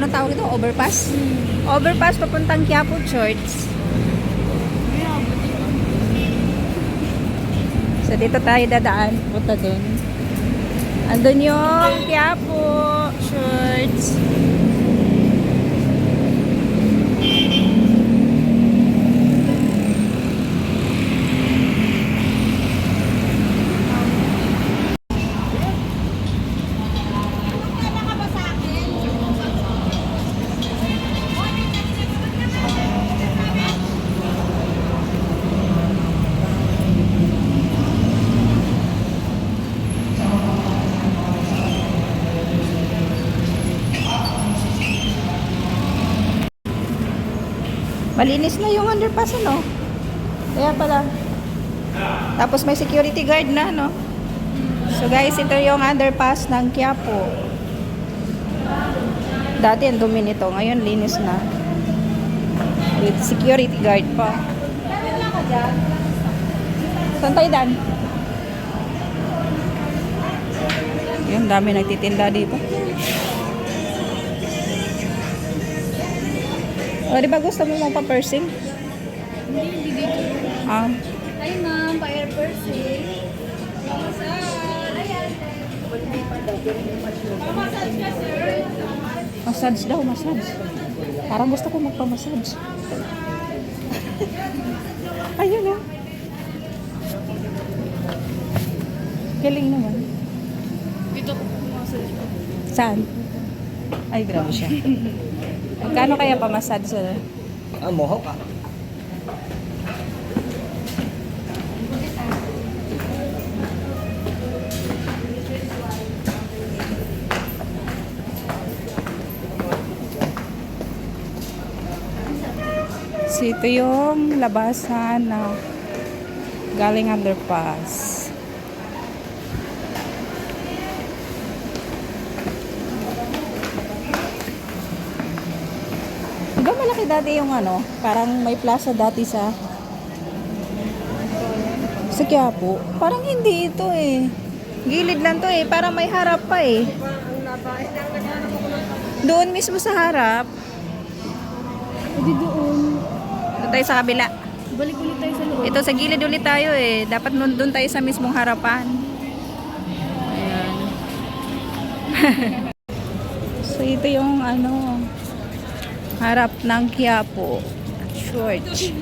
ano tawag ito? Overpass? Overpass papuntang Quiapo Church. So, dito tayo dadaan. Punta dun. Andun yung Quiapo Church. Malinis na yung underpass, ano? Kaya pala. Tapos may security guard na, no? So guys, ito yung underpass ng Quiapo. Dati ang dumi nito, ngayon linis na. With security guard pa. Saan tayo dan? Yung dami nagtitinda dito. O, di ba gusto mo magpa-piercing? Hindi dito. Ah. Hi ma'am, pa-air piercing. Massage ka sir. Massage daw, massage. Parang gusto ko magpa-massage. Ayun o. Galing naman. Dito ko massage ko. Saan? Ay, grabe siya. Magkano kaya pa-massage sa... Mohawk ah. So, ito yung labasan na galing underpass. Diba malaki dati yung ano, parang may plaza dati sa Quiapo. Parang hindi ito eh. Gilid lang to eh, parang may harap pa eh. Doon mismo sa harap. Hindi doon. Doon tayo sa kabila. Balik ulit tayo sa loob. Ito sa gilid ulit tayo eh. Dapat doon tayo sa mismong harapan. Ayan. So ito yung ano, harap ng Quiapo Church.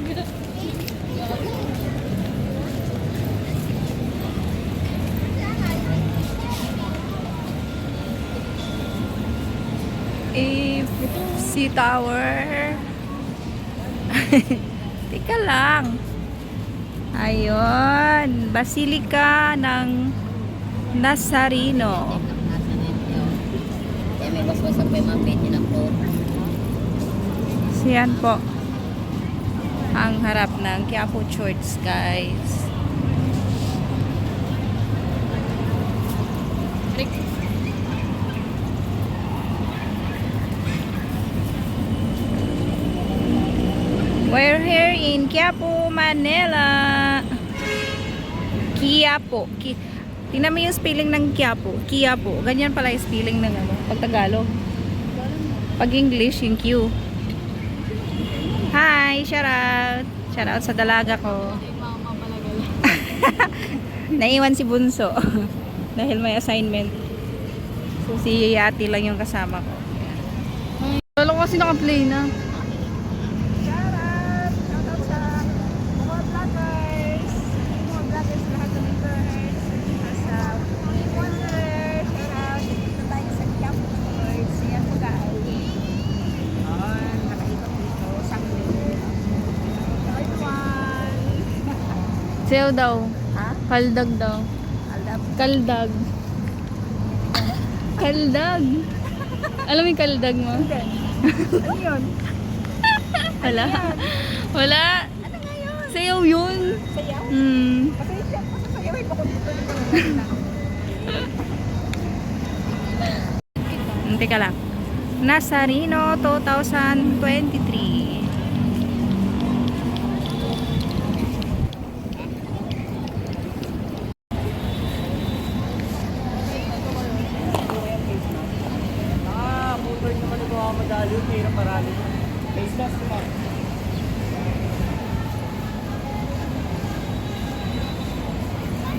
FC Tower. Teka lang. Ayun, Basilica ng Nazareno. May basbasa pa yung mga pwede na po. So yan po ang harap ng Quiapo Church, guys. We're here in Quiapo, Manila. Quiapo. Tingnan mo yung spelling ng Quiapo. Quiapo. Ganyan pala yung spelling ng ano, pag Tagalog. Pag English, yung Q. Hi! Shout out! Shout out sa dalaga ko. Naiwan si Bunso. Dahil may assignment. So, si ate lang yung kasama ko. Lalo kasi naka-play na. Sayo daw. Ha? Kaldag daw. Kaldag. Kaldag. Alam mo yung kaldag mo? Ano yun? Wala. Wala. Ano nga yun? Sayaw yun. Sayaw? Hmm. Pasayawin ko dito. Teka lang. Nazareno 2023.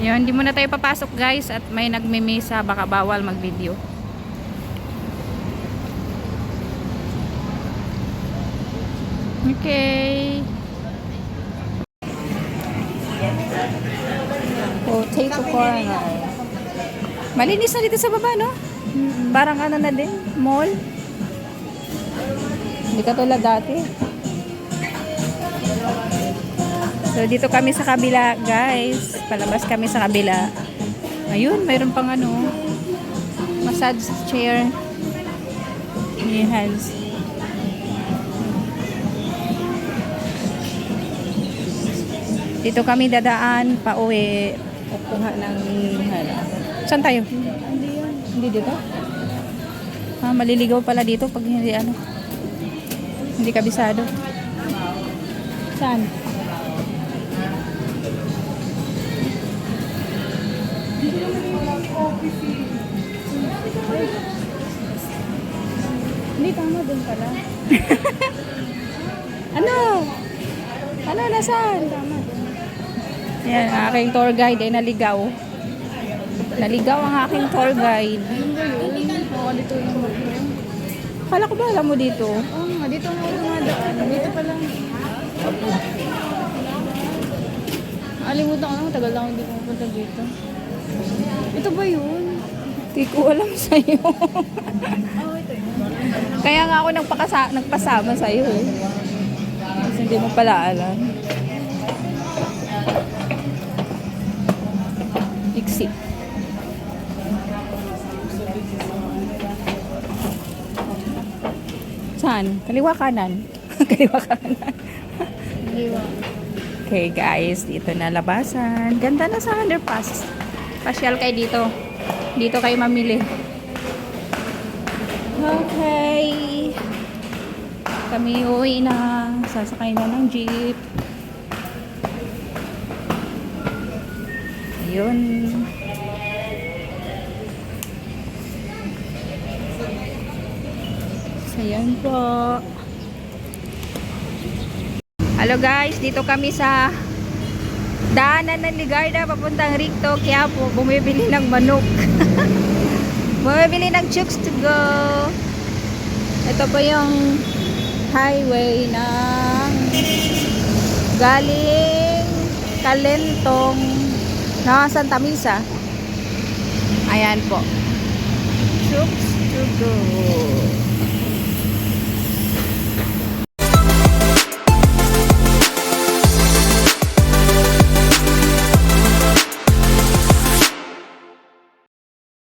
Yun, hindi muna tayo papasok guys at may nagmimisa, baka bawal mag-video. Okay. Potato corner. Malinis na dito sa baba, no? Parang ano na din, mall. Hindi katulad dati. So, dito kami sa kabila, guys. Palabas kami sa kabila. Ayun, mayroon pang ano, massage chair. Yes. Dito kami dadaan pa uwi. Kukuha ng saan tayo? Hindi yan. Hindi dito? Maliligaw pala dito pag hindi ano. Hindi kabisado. Saan? Hindi, tama doon pala. Ano? Ano, nasaan? Yan, ang aking tour guide ay naligaw. Naligaw ang aking tour guide. Ano ba yun? Oo, dito yung mag-room. Akala ko ba alam mo dito? Oo nga, dito nga ako dumadaan. Dito pa lang. Alimutan ko lang, tagal lang hindi pumunta dito. Ito ba yun? Hindi ko alam sa'yo. Oh, ito yun. Kaya nga ako nagpasama sa'yo eh. Kasi hindi mo pala alam. Exit. Saan? Kaliwa kanan. Kaliwa kanan. Okay guys, dito na labasan. Ganda na sa underpass. Pasyal kayo dito. Dito kayo mamili. Okay. Kami uwi na. Sasakay na ng jeep. Ayun. So, yan po. Hello guys, dito kami sa daanan ng Ligarda papuntang Ricto, Quiapo. Bumibili ng manok. Bumibili ng chooks to go. Ito po yung highway ng galing Calentong na Santa Misa. Ayan po. Chooks to go.